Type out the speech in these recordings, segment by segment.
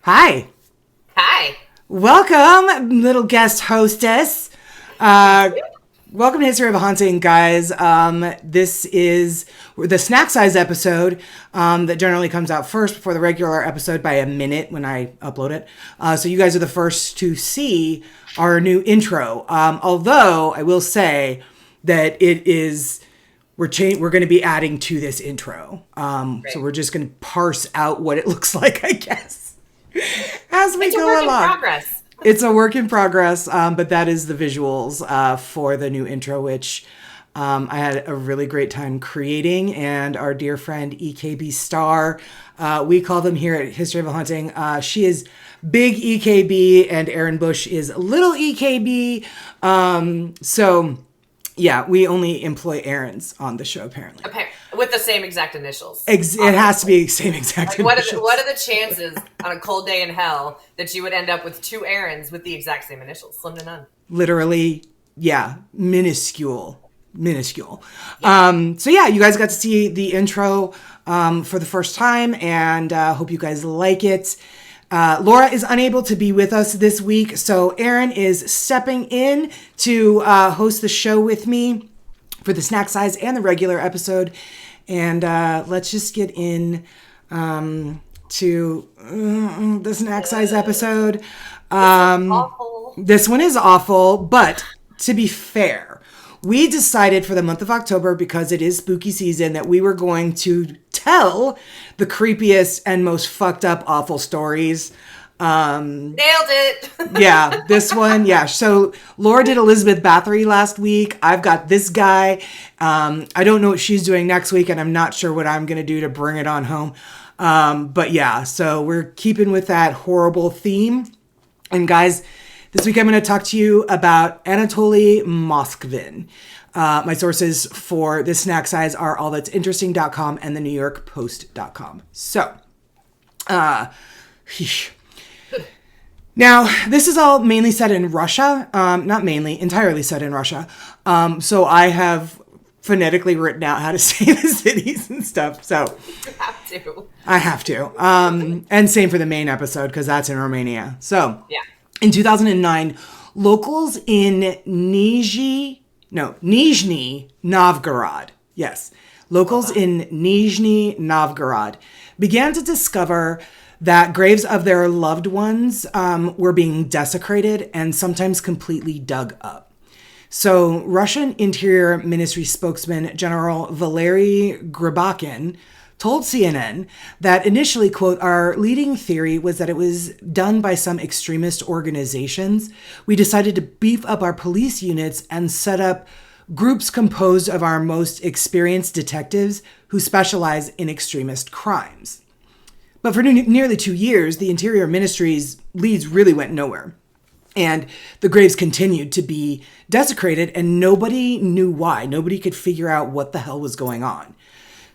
Hi. Hi. Welcome, little guest hostess. Welcome to History of a Haunting, guys. This is the snack size episode that generally comes out first before the regular episode by a minute when I upload it. So you guys are the first to see our new intro. Although I will say that we're going to be adding to this intro. So we're just going to parse out what it looks like, I guess, as we go along. It's a work in progress, but that is the visuals for the new intro, which I had a really great time creating. And our dear friend EKB Star, we call them here at History of a Haunting. She is big EKB, and Aaron Bush is little EKB. So yeah, we only employ Aaron's on the show, apparently. Okay, with the same exact initials. It has to be the same exact initials. What are the chances on a cold day in hell that you would end up with two Aarons with the exact same initials? Slim to none. Literally, yeah, minuscule. Yeah. So yeah, you guys got to see the intro for the first time, and hope you guys like it. Laura is unable to be with us this week, so Aaron is stepping in to host the show with me for the snack size and the regular episode. And let's just get in to the snack size episode. This one is awful, but to be fair, we decided for the month of October, because it is spooky season, that we were going to tell the creepiest and most fucked up awful stories. Nailed it. Yeah, this one. Yeah. So Laura did Elizabeth Bathory last week. I've got this guy. I don't know what she's doing next week, and I'm not sure what I'm going to do to bring it on home. But yeah, so we're keeping with that horrible theme. And guys, this week I'm going to talk to you about Anatoly Moskvin. My sources for this snack size are allthat'sinteresting.com and the newyorkpost.com. So, now, this is all mainly set in Russia. Not mainly, entirely set in Russia. So I have phonetically written out how to say the cities and stuff. So you have to. I have to. And same for the main episode, because that's in Romania. So yeah. In 2009, locals in Nizhny Novgorod. Yes. Locals in Nizhny Novgorod began to discover that graves of their loved ones were being desecrated and sometimes completely dug up. So Russian Interior Ministry spokesman General Valery Gribakin told CNN that initially, quote, "our leading theory was that it was done by some extremist organizations. We decided to beef up our police units and set up groups composed of our most experienced detectives who specialize in extremist crimes." But for nearly 2 years, the Interior Ministry's leads really went nowhere. And the graves continued to be desecrated, and nobody knew why. Nobody could figure out what the hell was going on.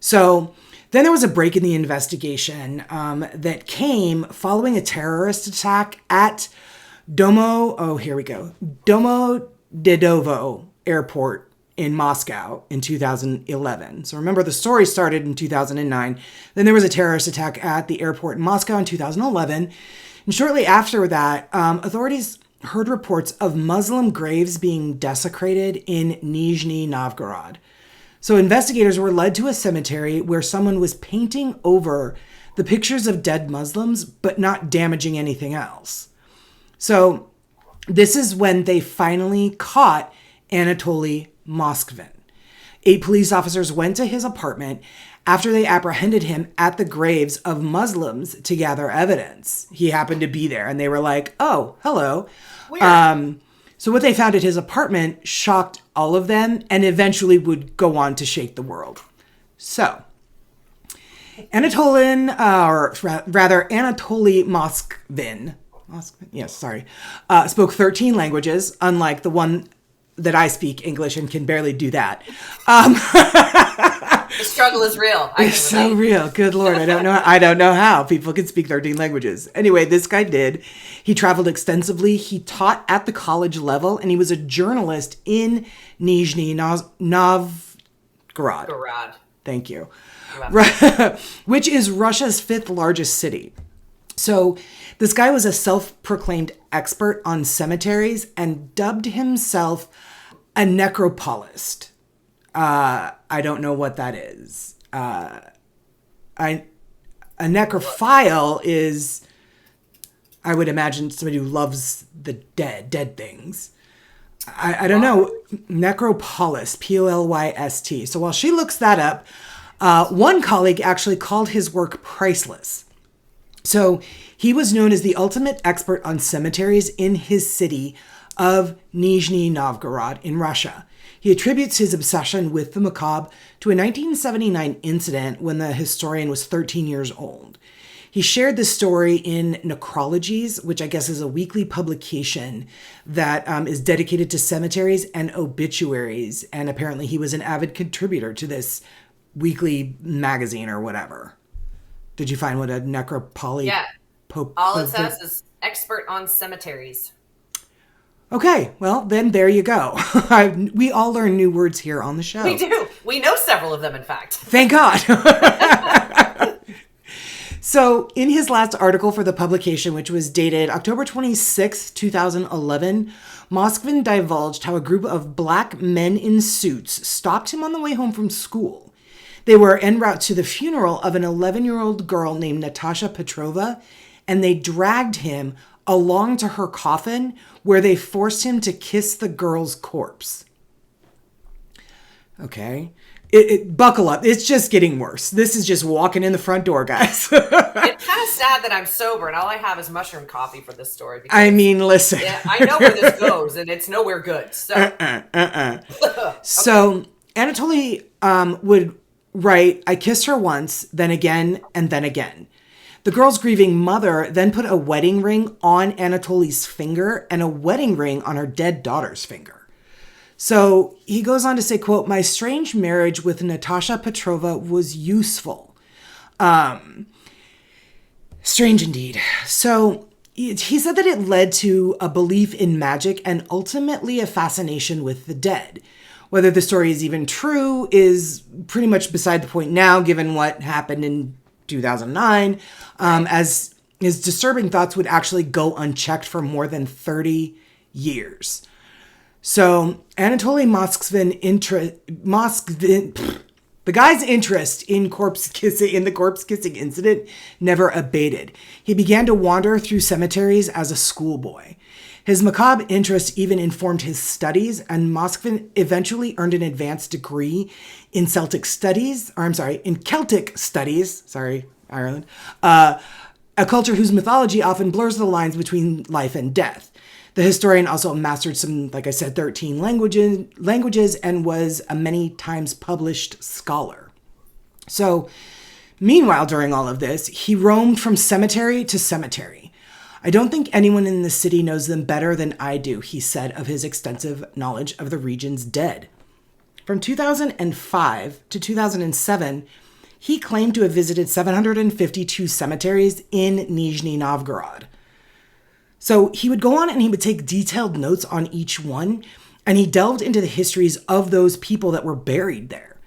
So then there was a break in the investigation that came following a terrorist attack at Domodedovo Airport in Moscow in 2011. So remember, the story started in 2009. Then there was a terrorist attack at the airport in Moscow in 2011. And shortly after that, authorities heard reports of Muslim graves being desecrated in Nizhny Novgorod. So investigators were led to a cemetery where someone was painting over the pictures of dead Muslims, but not damaging anything else. So this is when they finally caught Anatoly Moskvin. 8 police officers went to his apartment after they apprehended him at the graves of Muslims to gather evidence. He happened to be there, and they were like, "Oh, hello." Weird. So what they found at his apartment shocked all of them and eventually would go on to shake the world. So Anatoly Moskvin, spoke 13 languages, unlike the one that I speak, English, and can barely do that. The struggle is real. It's so real. Good Lord. I don't know how people can speak 13 languages. Anyway, this guy did. He traveled extensively. He taught at the college level, and he was a journalist in Nizhny Novgorod. Thank you. Which is Russia's 5th largest city. So this guy was a self-proclaimed expert on cemeteries and dubbed himself a necropolist. I don't know what that is. A necrophile is, I would imagine, somebody who loves the dead things. I don't know. Necropolist, P-O-L-Y-S-T. So while she looks that up, one colleague actually called his work priceless. So he was known as the ultimate expert on cemeteries in his city of Nizhny Novgorod in Russia. He attributes his obsession with the macabre to a 1979 incident when the historian was 13 years old. He shared this story in Necrologies, which I guess is a weekly publication that is dedicated to cemeteries and obituaries. And apparently he was an avid contributor to this weekly magazine or whatever. Did you find what a necropoly? Yeah. All it says is expert on cemeteries. Okay, well, then there you go. We all learn new words here on the show. We do. We know several of them, in fact. Thank God. So in his last article for the publication, which was dated October 26, 2011, Moskvin divulged how a group of black men in suits stopped him on the way home from school. They were en route to the funeral of an 11-year-old girl named Natasha Petrova, and they dragged him along to her coffin where they forced him to kiss the girl's corpse. Okay. Buckle up. It's just getting worse. This is just walking in the front door, guys. It's kind of sad that I'm sober and all I have is mushroom coffee for this story. I mean, listen. Yeah, I know where this goes and it's nowhere good. So, Okay. So Anatoly would write, "I kissed her once, then again, and then again." The girl's grieving mother then put a wedding ring on Anatoly's finger and a wedding ring on her dead daughter's finger. So he goes on to say, quote, "My strange marriage with Natasha Petrova was useful." Strange indeed. So he said that it led to a belief in magic and ultimately a fascination with the dead. Whether the story is even true is pretty much beside the point now, given what happened in 2009, as his disturbing thoughts would actually go unchecked for more than 30 years. So Anatoly Moskvin, the guy's interest in the corpse kissing incident never abated. He began to wander through cemeteries as a schoolboy. His macabre interest even informed his studies, and Moskvin eventually earned an advanced degree in Celtic studies, Ireland, a culture whose mythology often blurs the lines between life and death. The historian also mastered some, like I said, 13 languages and was a many times published scholar. So, meanwhile, during all of this, he roamed from cemetery to cemetery. "I don't think anyone in the city knows them better than I do," he said of his extensive knowledge of the region's dead. From 2005 to 2007, he claimed to have visited 752 cemeteries in Nizhny Novgorod. So he would go on and he would take detailed notes on each one, and he delved into the histories of those people that were buried there.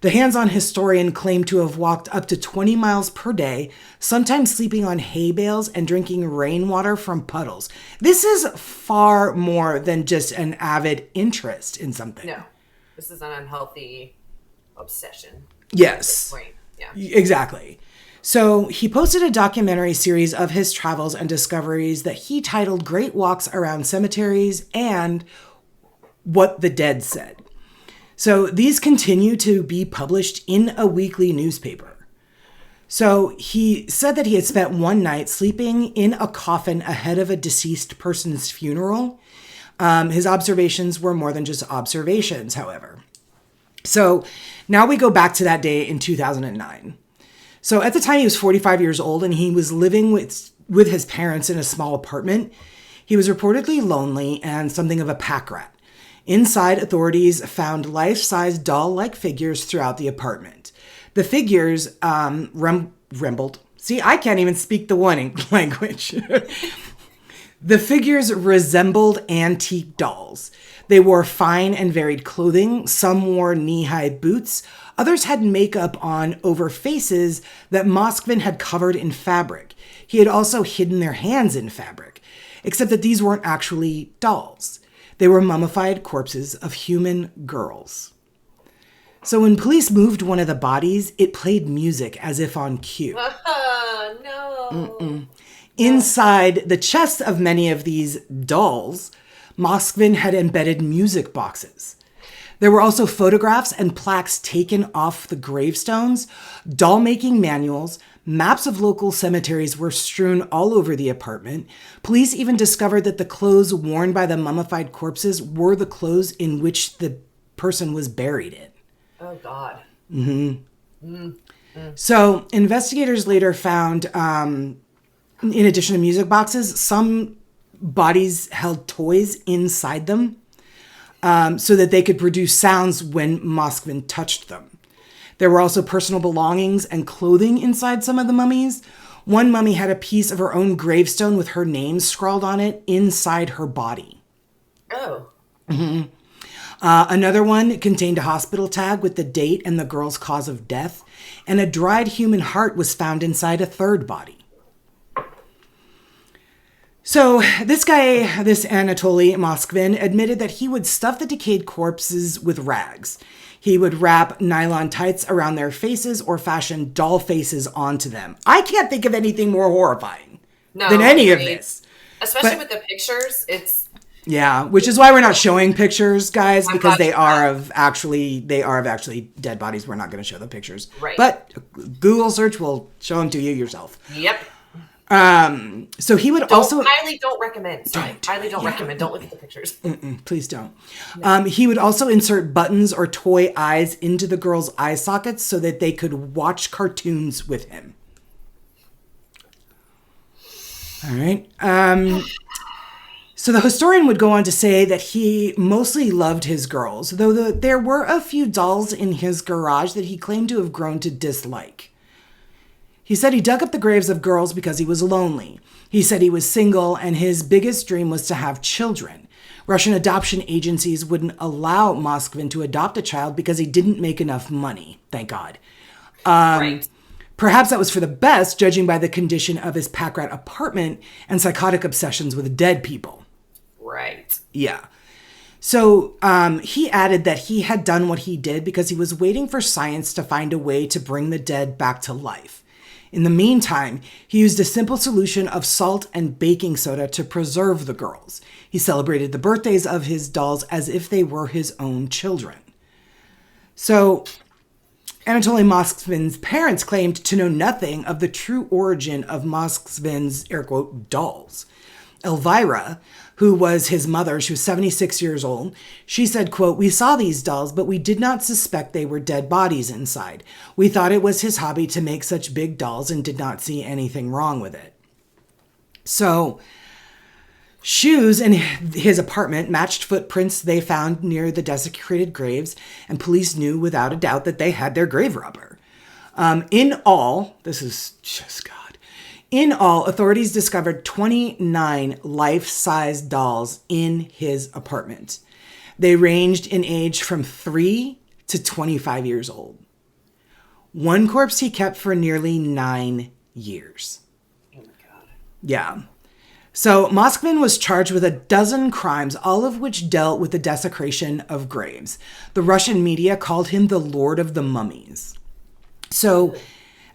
The hands-on historian claimed to have walked up to 20 miles per day, sometimes sleeping on hay bales and drinking rainwater from puddles. This is far more than just an avid interest in something. No, this is an unhealthy obsession. Yes. Yeah. Exactly. So he posted a documentary series of his travels and discoveries that he titled Great Walks Around Cemeteries and What the Dead Said. So these continue to be published in a weekly newspaper. So he said that he had spent one night sleeping in a coffin ahead of a deceased person's funeral. His observations were more than just observations, however. So now we go back to that day in 2009. So at the time, he was 45 years old and he was living with his parents in a small apartment. He was reportedly lonely and something of a pack rat. Inside, authorities found life-size doll-like figures throughout the apartment. The figures resembled... See, I can't even speak the one language. The figures resembled antique dolls. They wore fine and varied clothing. Some wore knee-high boots. Others had makeup on over faces that Moskvin had covered in fabric. He had also hidden their hands in fabric, except that these weren't actually dolls. They were mummified corpses of human girls. So when police moved one of the bodies, it played music as if on cue. No. Mm-mm. Inside the chests of many of these dolls, Moskvin had embedded music boxes. There were also photographs and plaques taken off the gravestones, doll-making manuals, maps of local cemeteries were strewn all over the apartment. Police even discovered that the clothes worn by the mummified corpses were the clothes in which the person was buried in. Oh, God. So investigators later found, in addition to music boxes, some bodies held toys inside them so that they could produce sounds when Moskvin touched them. There were also personal belongings and clothing inside some of the mummies. One mummy had a piece of her own gravestone with her name scrawled on it inside her body. Oh. Another one contained a hospital tag with the date and the girl's cause of death, and a dried human heart was found inside a third body. So this guy, this Anatoly Moskvin, admitted that he would stuff the decayed corpses with rags. He would wrap nylon tights around their faces or fashion doll faces onto them. I can't think of anything more horrifying than any of this. Especially with the pictures, it's... Yeah, which is why we're not showing pictures, guys, because they are of actually dead bodies. We're not going to show the pictures. Right. But Google search will show them to you yourself. Yep. So he would highly don't recommend. Highly don't recommend. Don't look at the pictures. Please don't. No. He would also insert buttons or toy eyes into the girls' eye sockets so that they could watch cartoons with him. All right. So the historian would go on to say that he mostly loved his girls, though there were a few dolls in his garage that he claimed to have grown to dislike. He said he dug up the graves of girls because he was lonely. He said he was single, and his biggest dream was to have children. Russian adoption agencies wouldn't allow Moskvin to adopt a child because he didn't make enough money, thank God. Right. Perhaps that was for the best, judging by the condition of his pack rat apartment and psychotic obsessions with dead people. Right. Yeah. So he added that he had done what he did because he was waiting for science to find a way to bring the dead back to life. In the meantime, he used a simple solution of salt and baking soda to preserve the girls. He celebrated the birthdays of his dolls as if they were his own children. So Anatoly Moskvin's parents claimed to know nothing of the true origin of Moskvin's, air quote, dolls. Elvira, who was his mother, she was 76 years old, she said, quote, "We saw these dolls, but we did not suspect they were dead bodies inside. We thought it was his hobby to make such big dolls and did not see anything wrong with it." So, shoes in his apartment matched footprints they found near the desecrated graves, and police knew without a doubt that they had their grave robber. In all, this is just God. In all, authorities discovered 29 life-size dolls in his apartment. They ranged in age from 3 to 25 years old. One corpse he kept for nearly 9 years. Oh my God. Yeah. So Moskvin was charged with a dozen crimes, all of which dealt with the desecration of graves. The Russian media called him the Lord of the Mummies. So,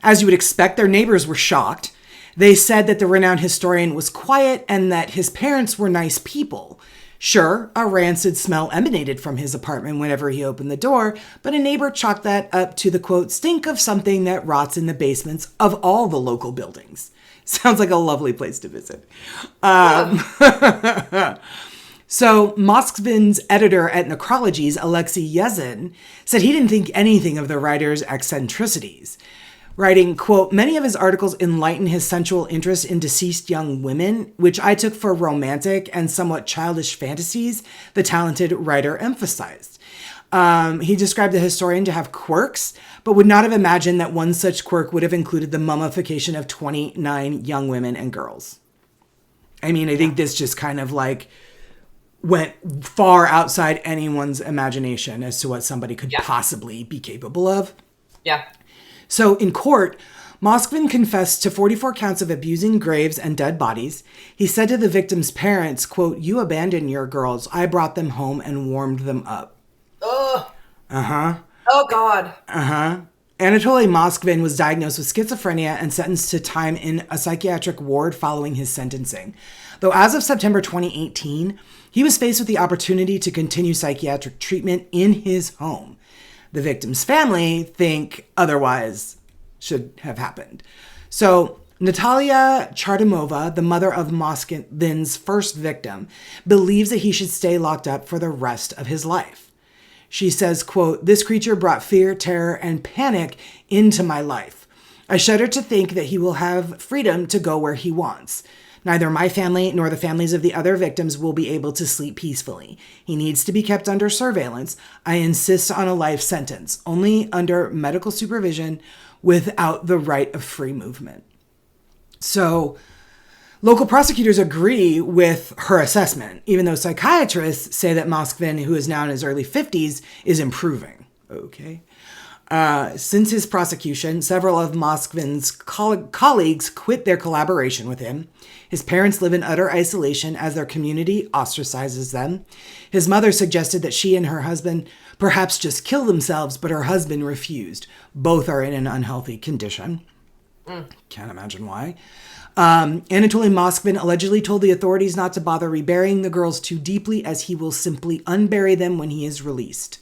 as you would expect, their neighbors were shocked. They said that the renowned historian was quiet and that his parents were nice people. Sure, a rancid smell emanated from his apartment whenever he opened the door, but a neighbor chalked that up to the, quote, stink of something that rots in the basements of all the local buildings. Sounds like a lovely place to visit. So Moskvin's editor at Necrologies, Alexei Yezin, said he didn't think anything of the writer's eccentricities. Writing, quote, "Many of his articles enlighten his sensual interest in deceased young women, which I took for romantic and somewhat childish fantasies the talented writer emphasized." He described the historian to have quirks, but would not have imagined that one such quirk would have included the mummification of 29 young women and girls. I mean, I think this just kind of like went far outside anyone's imagination as to what somebody could possibly be capable of. Yeah. So in court, Moskvin confessed to 44 counts of abusing graves and dead bodies. He said to the victims' parents, quote, "You abandoned your girls. I brought them home and warmed them up." Oh. Uh-huh. Oh, God. Uh-huh. Anatoly Moskvin was diagnosed with schizophrenia and sentenced to time in a psychiatric ward following his sentencing. Though as of September 2018, he was faced with the opportunity to continue psychiatric treatment in his home. The victim's family think otherwise should have happened. So Natalia Chartimova, the mother of Moskvin's first victim, believes that he should stay locked up for the rest of his life. She says, quote, "This creature brought fear, terror, and panic into my life. I shudder to think that he will have freedom to go where he wants. Neither my family nor the families of the other victims will be able to sleep peacefully. He needs to be kept under surveillance. I insist on a life sentence, only under medical supervision without the right of free movement." So local prosecutors agree with her assessment, even though psychiatrists say that Moskvin, who is now in his early 50s, is improving. Okay. Since his prosecution, several of Moskvin's colleagues quit their collaboration with him. His parents live in utter isolation as their community ostracizes them. His mother suggested that she and her husband perhaps just kill themselves, but her husband refused. Both are in an unhealthy condition. Can't imagine why. Anatoly Moskvin allegedly told the authorities not to bother reburying the girls too deeply, as he will simply unbury them when he is released.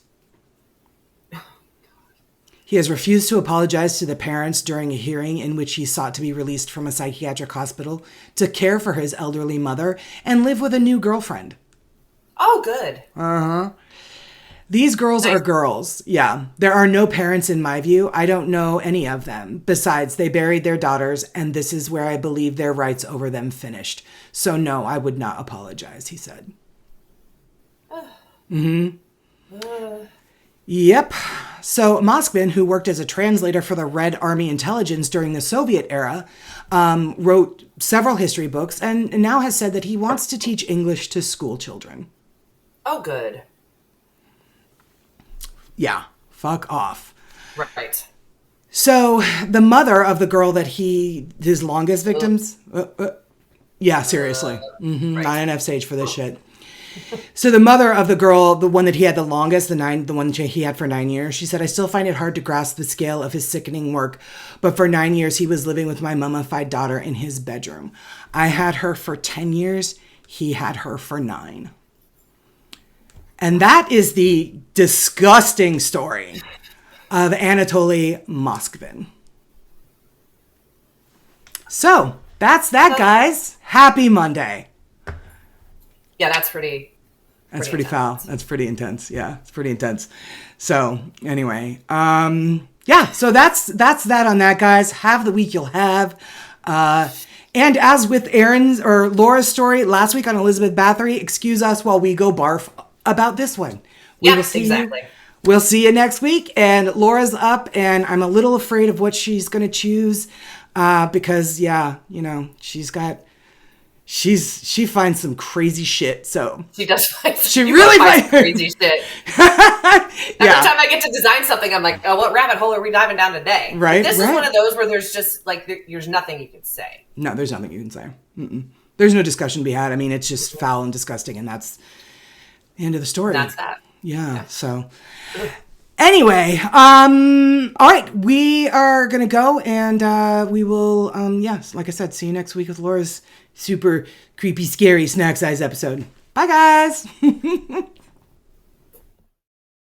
He has refused to apologize to the parents during a hearing in which he sought to be released from a psychiatric hospital to care for his elderly mother and live with a new girlfriend. Oh, good. Uh-huh. These girls are girls. Yeah. There are no parents in my view. I don't know any of them. Besides, they buried their daughters, and this is where I believe their rights over them finished. So no, I would not apologize, he said. Yep. So Moskvin, who worked as a translator for the Red Army intelligence during the Soviet era, wrote several history books and now has said that he wants to teach English to school children. Oh, good. Yeah, fuck off. Right. So the mother of the girl that his longest victims, yeah, seriously, Right. not enough stage for this shit. So the mother of the girl, the one that he had the longest, the one that he had for 9 years, she said, "I still find it hard to grasp the scale of his sickening work, but for 9 years he was living with my mummified daughter in his bedroom. I had her for 10 years. He had her for 9. And that is the disgusting story of Anatoly Moskvin. So that's that, guys. Happy Monday. Yeah, that's pretty Foul. That's pretty intense. Yeah, it's pretty intense. So anyway, yeah, so that's that on that, guys. Have the week you'll have. And as with Laura's story last week on Elizabeth Bathory, excuse us while we go barf about this one. Exactly. We'll see you next week. And Laura's up, and I'm a little afraid of what she's going to choose because, yeah, you know, she finds some crazy shit. So she does find finds crazy shit. Every time I get to design something, I'm like, oh, what rabbit hole are we diving down today? Right. This is one of those where there's just like, there's nothing you can say. No, there's nothing you can say. There's no discussion to be had. I mean, it's just foul and disgusting, and that's the end of the story. That's that. Yeah. So anyway, all right, we are going to go, and we will, yes, like I said, see you next week with Laura's super creepy, scary snack size episode. Bye, guys.